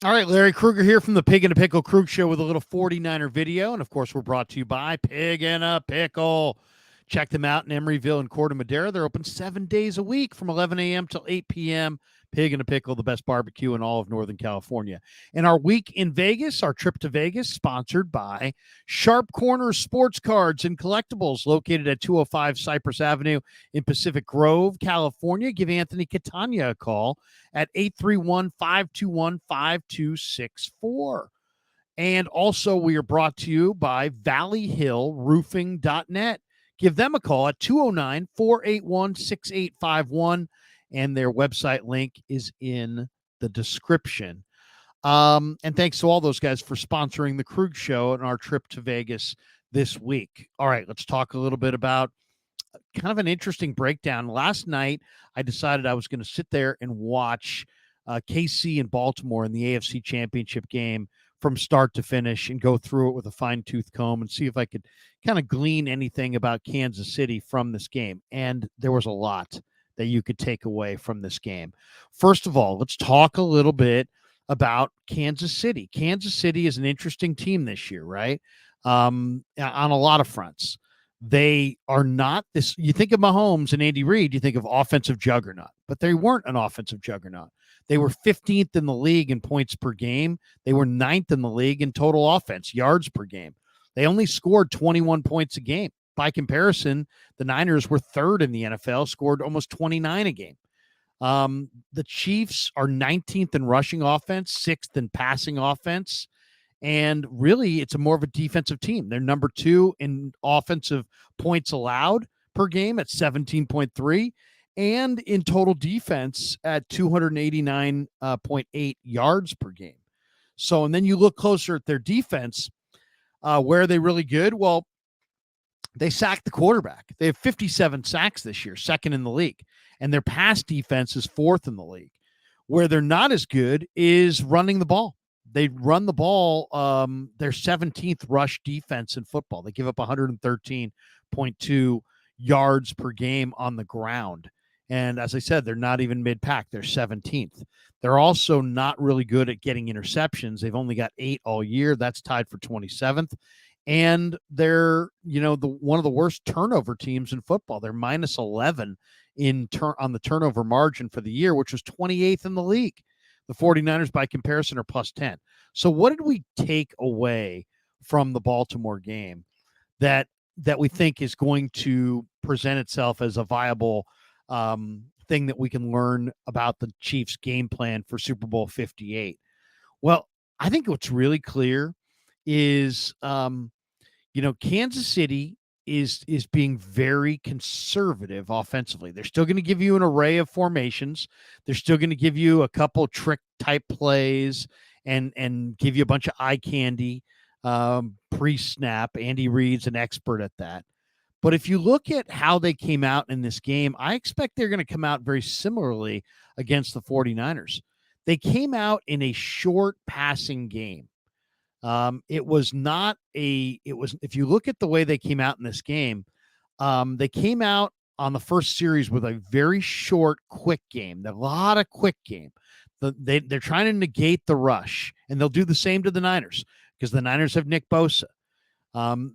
All right, Larry Krueger here from the Pig and a Pickle Krug Show with a little 49er video. And of course, we're brought to you by Pig and a Pickle. Check them out in Emeryville and Corte Madera. They're open 7 days a week from 11 a.m. till 8 p.m. Pig and a Pickle, the best barbecue in all of Northern California. And our week in Vegas, our trip to Vegas, sponsored by Sharp Corner Sports Cards and Collectibles, located at 205 Cypress Avenue in Pacific Grove, California. Give Anthony Catania a call at 831-521-5264. And also, we are brought to you by valleyhillroofing.net. Give them a call at 209-481-6851, and their website link is in the description. And thanks to all those guys for sponsoring the Krug Show and our trip to Vegas this week. All right, let's talk a little bit about kind of an interesting breakdown. Last night, I decided I was going to sit there and watch KC and Baltimore in the AFC Championship game from start to finish and go through it with a fine-tooth comb and see if I could kind of glean anything about Kansas City from this game. And there was a lot that you could take away from this game. First of all, let's talk a little bit about Kansas City. Kansas City is an interesting team this year, right? On a lot of fronts. They are not this. You think of Mahomes and Andy Reid, you think of offensive juggernaut, but they weren't an offensive juggernaut. They were 15th in the league in points per game. They were 9th in the league in total offense, yards per game. They only scored 21 points a game. By comparison, the Niners were third in the NFL, scored almost 29 a game. The Chiefs are 19th in rushing offense, 6th in passing offense. And really, it's more of a defensive team. They're number 2 in offensive points allowed per game at 17.3 and in total defense at 289.8 yards per game. So, and then you look closer at their defense. Where are they really good? Well, they sacked the quarterback. They have 57 sacks this year, second in the league. And their pass defense is fourth in the league. Where they're not as good is running the ball. They run the ball. Their 17th rush defense in football. They give up 113.2 yards per game on the ground. And as I said, they're not even mid-pack. They're 17th. They're also not really good at getting interceptions. They've only got 8 all year. That's tied for 27th. And they're, one of the worst turnover teams in football. They're minus 11 on the turnover margin for the year, which was 28th in the league. The 49ers, by comparison, are plus 10. So what did we take away from the Baltimore game that we think is going to present itself as a viable thing that we can learn about the Chiefs' game plan for Super Bowl 58? Well, I think what's really clear is, Kansas City is being very conservative offensively. They're still going to give you an array of formations. They're still going to give you a couple trick type plays and give you a bunch of eye candy pre-snap. Andy Reid's an expert at that. But if you look at how they came out in this game, I expect they're going to come out very similarly against the 49ers. They came out in a short passing game. It was, if you look at the way they came out in this game, they came out on the first series with a very short, quick game, a lot of quick game. They're trying to negate the rush, and they'll do the same to the Niners because the Niners have Nick Bosa.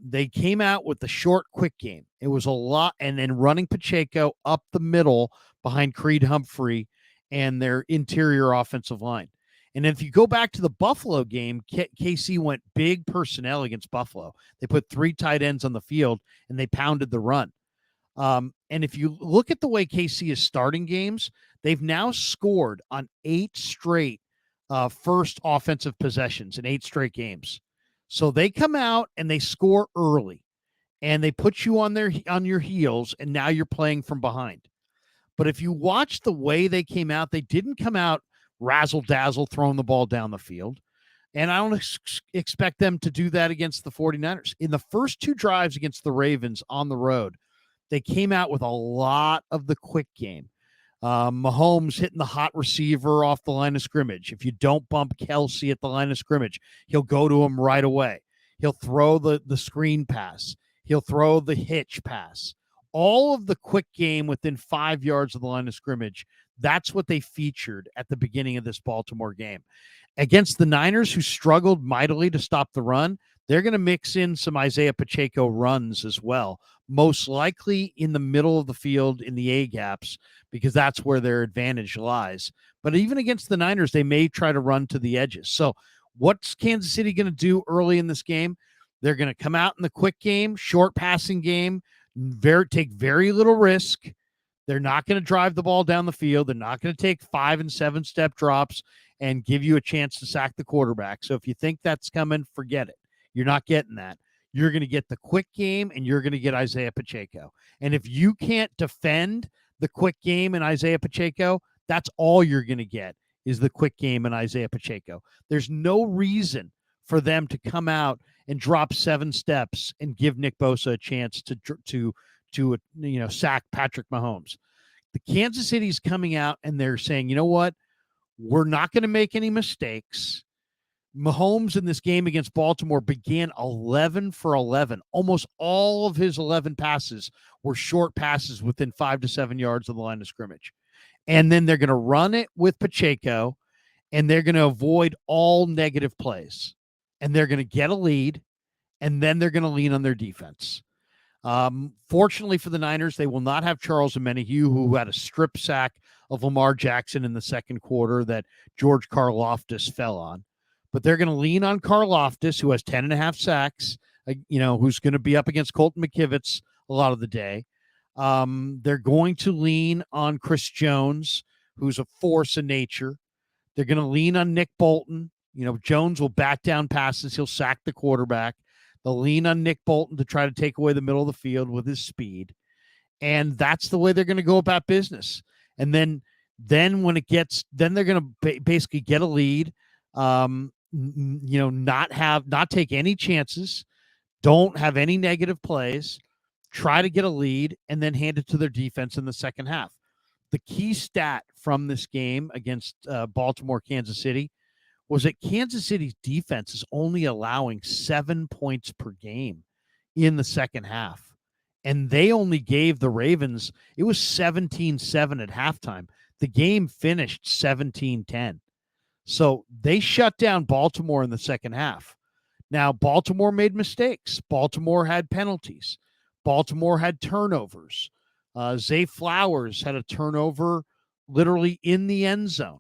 They came out with the short, quick game. It was a lot, and then running Pacheco up the middle behind Creed Humphrey and their interior offensive line. And if you go back to the Buffalo game, KC went big personnel against Buffalo. They put 3 tight ends on the field, and they pounded the run. And if you look at the way KC is starting games, they've now scored on 8 straight first offensive possessions in 8 straight games. So they come out and they score early, and they put you on your heels, and now you're playing from behind. But if you watch the way they came out, they didn't come out razzle-dazzle throwing the ball down the field. And I don't expect them to do that against the 49ers. In the first 2 drives against the Ravens on the road, they came out with a lot of the quick game. Mahomes hitting the hot receiver off the line of scrimmage. If you don't bump Kelsey at the line of scrimmage, he'll go to him right away. He'll throw the screen pass. He'll throw the hitch pass. All of the quick game within 5 yards of the line of scrimmage, That's what they featured at the beginning of this Baltimore game. Against the Niners, who struggled mightily to stop the run, they're going to mix in some Isaiah Pacheco runs as well, most likely in the middle of the field in the A gaps, because that's where their advantage lies. But even against the Niners, they may try to run to the edges. So what's Kansas City going to do early in this game? They're going to come out in the quick game, short passing game, take very little risk. They're not going to drive the ball down the field. They're not going to take 5 and 7 step drops and give you a chance to sack the quarterback. So if you think that's coming, forget it. You're not getting that. You're going to get the quick game, and you're going to get Isaiah Pacheco. And if you can't defend the quick game and Isaiah Pacheco, that's all you're going to get is the quick game and Isaiah Pacheco. There's no reason for them to come out and drop 7 steps and give Nick Bosa a chance to sack Patrick Mahomes. The Kansas City's coming out and they're saying, you know what? We're not going to make any mistakes. Mahomes in this game against Baltimore began 11 for 11. Almost all of his 11 passes were short passes within 5 to 7 yards of the line of scrimmage. And then they're going to run it with Pacheco, and they're going to avoid all negative plays. And they're going to get a lead, and then they're going to lean on their defense. Fortunately for the Niners, they will not have Charles Omenihu, who had a strip sack of Lamar Jackson in the second quarter that George Karlaftis fell on. But they're going to lean on Karlaftis, who has 10.5 sacks, who's going to be up against Colton McKivitz a lot of the day. They're going to lean on Chris Jones, who's a force of nature. They're going to lean on Nick Bolton. Jones will bat down passes. He'll sack the quarterback. They'll lean on Nick Bolton to try to take away the middle of the field with his speed. And that's the way they're going to go about business. And then when it gets, then they're going to basically get a lead, not take any chances, don't have any negative plays, try to get a lead, and then hand it to their defense in the second half. The key stat from this game against Baltimore, Kansas City, was that Kansas City's defense is only allowing 7 points per game in the second half. And they only gave the Ravens, it was 17-7 at halftime. The game finished 17-10. So they shut down Baltimore in the second half. Now, Baltimore made mistakes. Baltimore had penalties. Baltimore had turnovers. Zay Flowers had a turnover literally in the end zone.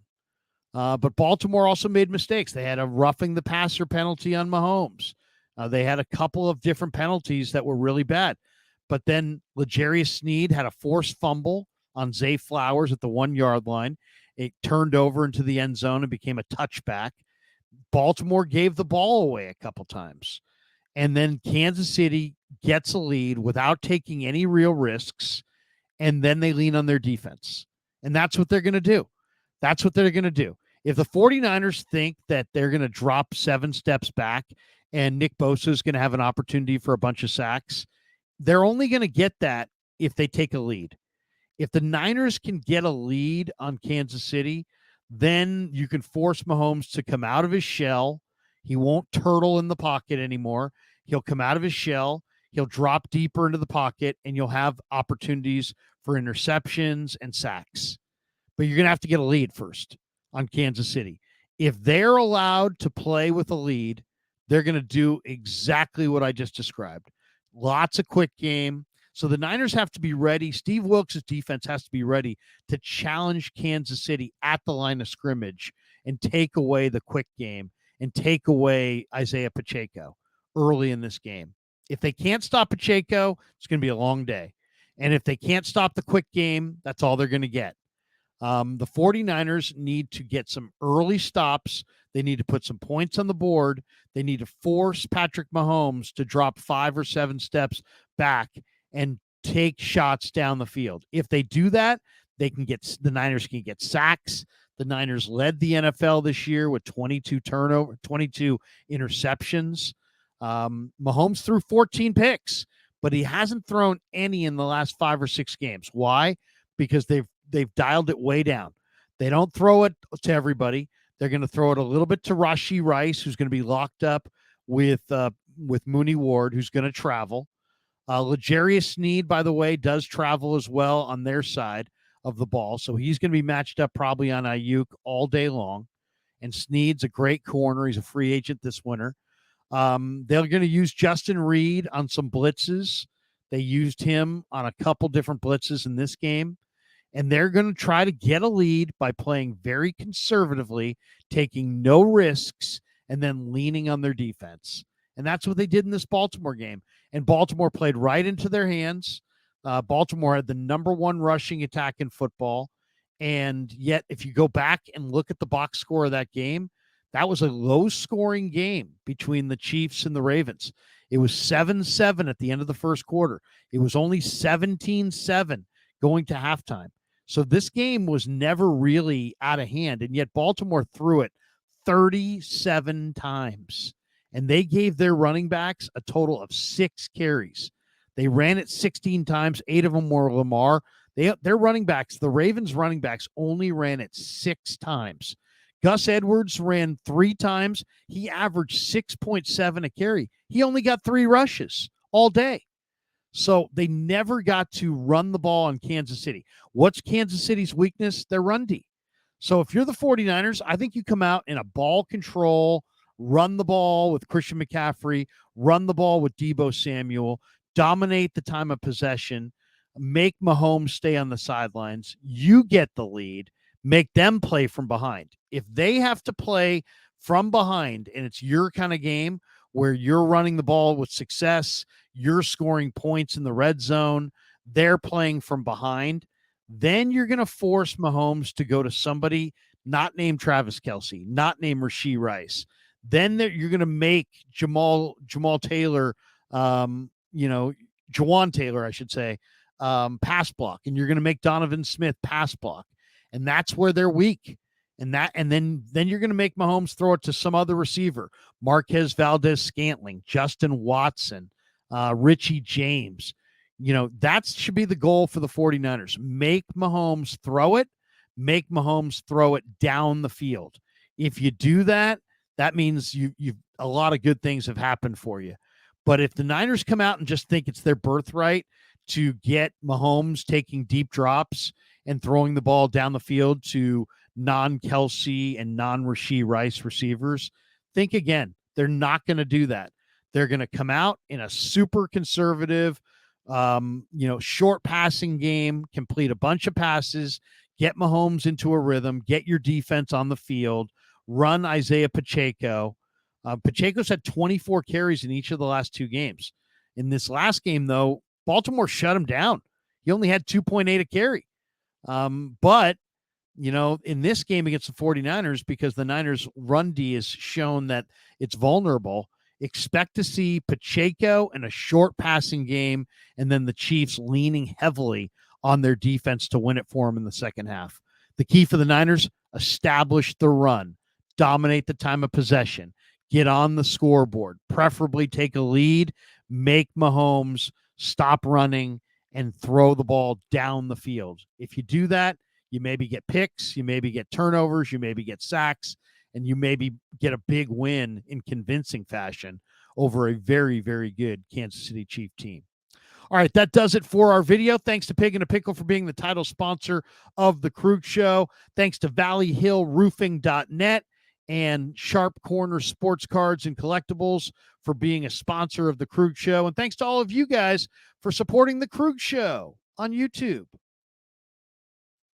But Baltimore also made mistakes. They had a roughing the passer penalty on Mahomes. They had a couple of different penalties that were really bad. But then L'Jarius Sneed had a forced fumble on Zay Flowers at the 1-yard line. It turned over into the end zone and became a touchback. Baltimore gave the ball away a couple times. And then Kansas City gets a lead without taking any real risks. And then they lean on their defense. And that's what they're going to do. That's what they're going to do. If the 49ers think that they're going to drop 7 steps back and Nick Bosa is going to have an opportunity for a bunch of sacks, they're only going to get that if they take a lead. If the Niners can get a lead on Kansas City, then you can force Mahomes to come out of his shell. He won't turtle in the pocket anymore. He'll come out of his shell. He'll drop deeper into the pocket, and you'll have opportunities for interceptions and sacks. But you're going to have to get a lead first on Kansas City. If they're allowed to play with a lead, they're going to do exactly what I just described. Lots of quick game. So the Niners have to be ready. Steve Wilks' defense has to be ready to challenge Kansas City at the line of scrimmage and take away the quick game and take away Isaiah Pacheco early in this game. If they can't stop Pacheco, it's going to be a long day. And if they can't stop the quick game, that's all they're going to get. The 49ers need to get some early stops. They need to put some points on the board. They need to force Patrick Mahomes to drop 5 or 7 steps back and take shots down the field. If they do that, the Niners can get sacks. The Niners led the NFL this year with 22 interceptions. Mahomes threw 14 picks, but he hasn't thrown any in the last 5 or 6 games. Why? Because they've dialed it way down. They don't throw it to everybody. They're going to throw it a little bit to Rashee Rice, who's going to be locked up with Mooney Ward, who's going to travel. L'Jarius Sneed, by the way, does travel as well on their side of the ball. So he's going to be matched up probably on Ayuk all day long. And Snead's a great corner. He's a free agent this winter. They're going to use Justin Reed on some blitzes. They used him on a couple different blitzes in this game. And they're going to try to get a lead by playing very conservatively, taking no risks, and then leaning on their defense. And that's what they did in this Baltimore game. And Baltimore played right into their hands. Baltimore had the number one rushing attack in football. And yet, if you go back and look at the box score of that game, that was a low-scoring game between the Chiefs and the Ravens. It was 7-7 at the end of the first quarter. It was only 17-7 going to halftime. So this game was never really out of hand, and yet Baltimore threw it 37 times. And they gave their running backs a total of 6 carries. They ran it 16 times. 8 of them were Lamar. Their running backs, the Ravens running backs, only ran it 6 times. Gus Edwards ran 3 times. He averaged 6.7 a carry. He only got 3 rushes all day. So they never got to run the ball on Kansas City. What's Kansas City's weakness? Their run D. So if you're the 49ers, I think you come out in a ball control, run the ball with Christian McCaffrey, run the ball with Deebo Samuel, dominate the time of possession, make Mahomes stay on the sidelines. You get the lead, make them play from behind. If they have to play from behind and it's your kind of game where you're running the ball with success, you're scoring points in the red zone, they're playing from behind, then you're going to force Mahomes to go to somebody not named Travis Kelce, not named Rashee Rice. Then you're going to make Jawan Taylor, Jawan Taylor, I should say, pass block, and you're going to make Donovan Smith pass block, and that's where they're weak. And then you're going to make Mahomes throw it to some other receiver, Marquez Valdez-Scantling, Justin Watson, Richie James. That should be the goal for the 49ers. Make Mahomes throw it. Make Mahomes throw it down the field. If you do that, that means you've a lot of good things have happened for you. But if the Niners come out and just think it's their birthright to get Mahomes taking deep drops and throwing the ball down the field to non-Kelce and non-Rashee Rice receivers, think again. They're not going to do that. They're going to come out in a super conservative, short passing game, complete a bunch of passes, get Mahomes into a rhythm, get your defense on the field, run Isaiah Pacheco. Pacheco's had 24 carries in each of the last 2 games. In this last game, though, Baltimore shut him down. He only had 2.8 a carry. But in this game against the 49ers, because the Niners run D has shown that it's vulnerable, expect to see Pacheco in a short passing game, and then the Chiefs leaning heavily on their defense to win it for them in the second half. The key for the Niners, establish the run, dominate the time of possession, get on the scoreboard, preferably take a lead, make Mahomes stop running, and throw the ball down the field. If you do that, you maybe get picks, you maybe get turnovers, you maybe get sacks, and you maybe get a big win in convincing fashion over a very, very good Kansas City Chief team. All right, that does it for our video. Thanks to Pig and a Pickle for being the title sponsor of the Krug Show. Thanks to ValleyHillRoofing.net and Sharp Corner Sports Cards and Collectibles for being a sponsor of the Krug Show. And thanks to all of you guys for supporting the Krug Show on YouTube.